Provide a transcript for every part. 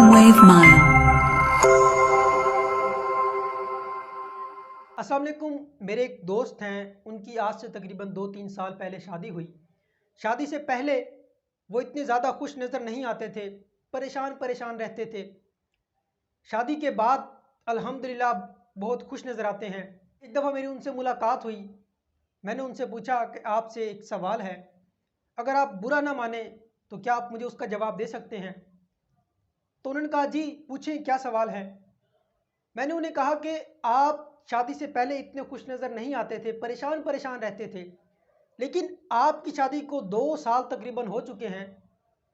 Wave Mile। अस्सलाम वालेकुम। मेरे एक दोस्त हैं, उनकी आज से तकरीबन 2-3 साल पहले शादी हुई। शादी से पहले वो इतने ज़्यादा खुश नज़र नहीं आते थे, परेशान परेशान रहते थे। शादी के बाद अल्हम्दुलिल्लाह बहुत खुश नज़र आते हैं। एक दफ़ा मेरी उनसे मुलाकात हुई। मैंने उनसे पूछा कि आपसे एक सवाल है, अगर आप बुरा ना माने तो क्या आप मुझे उसका जवाब दे सकते हैं? तो उन्होंने कहा जी पूछें, क्या सवाल है। मैंने उन्हें कहा कि आप शादी से पहले इतने खुश नज़र नहीं आते थे, परेशान परेशान रहते थे, लेकिन आपकी शादी को 2 साल तकरीबन हो चुके हैं,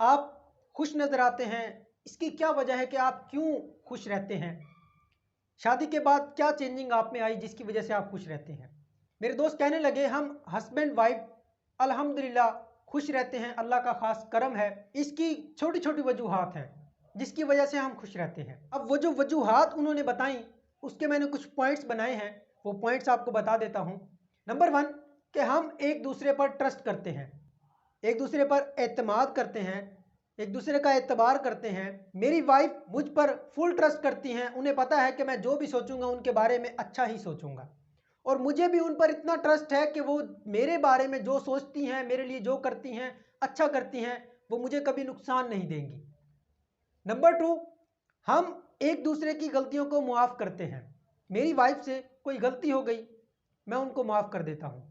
आप खुश नज़र आते हैं। इसकी क्या वजह है कि आप क्यों खुश रहते हैं? शादी के बाद क्या चेंजिंग आप में आई जिसकी वजह से आप खुश रहते हैं? मेरे दोस्त कहने लगे, हम हस्बैंड वाइफ अल्हम्दुलिल्लाह खुश रहते हैं, अल्लाह का ख़ास करम है। इसकी छोटी छोटी वजूहात हैं जिसकी वजह से हम खुश रहते हैं। अब वो जो वजूहात उन्होंने बताई, उसके मैंने कुछ पॉइंट्स बनाए हैं, वो पॉइंट्स आपको बता देता हूँ। नंबर 1 कि हम एक दूसरे पर ट्रस्ट करते हैं, एक दूसरे पर एतमाद करते हैं, एक दूसरे का एतबार करते हैं। मेरी वाइफ मुझ पर फुल ट्रस्ट करती हैं, उन्हें पता है कि मैं जो भी सोचूंगा उनके बारे में अच्छा ही सोचूंगा, और मुझे भी उन पर इतना ट्रस्ट है कि वो मेरे बारे में जो सोचती हैं, मेरे लिए जो करती हैं, अच्छा करती हैं, वो मुझे कभी नुकसान नहीं देंगी। नंबर 2, हम एक दूसरे की गलतियों को मुआफ़ करते हैं। मेरी वाइफ से कोई गलती हो गई, मैं उनको माफ़ कर देता हूँ।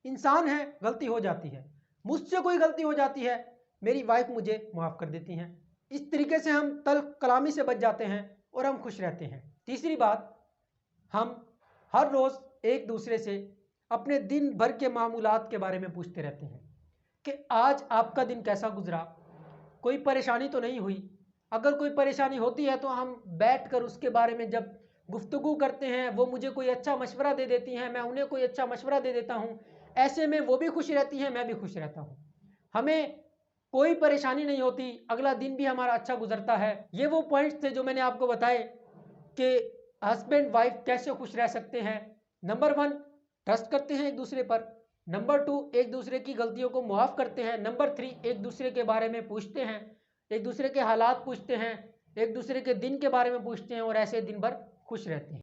इंसान है, गलती हो जाती है। मुझसे कोई गलती हो जाती है, मेरी वाइफ मुझे माफ़ कर देती हैं। इस तरीके से हम तल्ख कलामी से बच जाते हैं और हम खुश रहते हैं। तीसरी बात, हम हर रोज़ एक दूसरे से अपने दिन भर के मामूलात के बारे में पूछते रहते हैं कि आज आपका दिन कैसा गुजरा, कोई परेशानी तो नहीं हुई। अगर कोई परेशानी होती है तो हम बैठकर उसके बारे में जब गुफ्तगू करते हैं, वो मुझे कोई अच्छा मशवरा दे देती हैं, मैं उन्हें कोई अच्छा मशवरा दे देता हूँ। ऐसे में वो भी खुश रहती हैं, मैं भी खुश रहता हूँ। हमें कोई परेशानी नहीं होती, अगला दिन भी हमारा अच्छा गुजरता है। ये वो पॉइंट्स थे जो मैंने आपको बताए कि हस्बैंड वाइफ कैसे खुश रह सकते हैं। नंबर 1, ट्रस्ट करते हैं एक दूसरे पर। नंबर 2, एक दूसरे की गलतियों को मुआफ़ करते हैं। नंबर 3, एक दूसरे के बारे में पूछते हैं, एक दूसरे के हालात पूछते हैं, एक दूसरे के दिन के बारे में पूछते हैं, और ऐसे दिन भर खुश रहते हैं।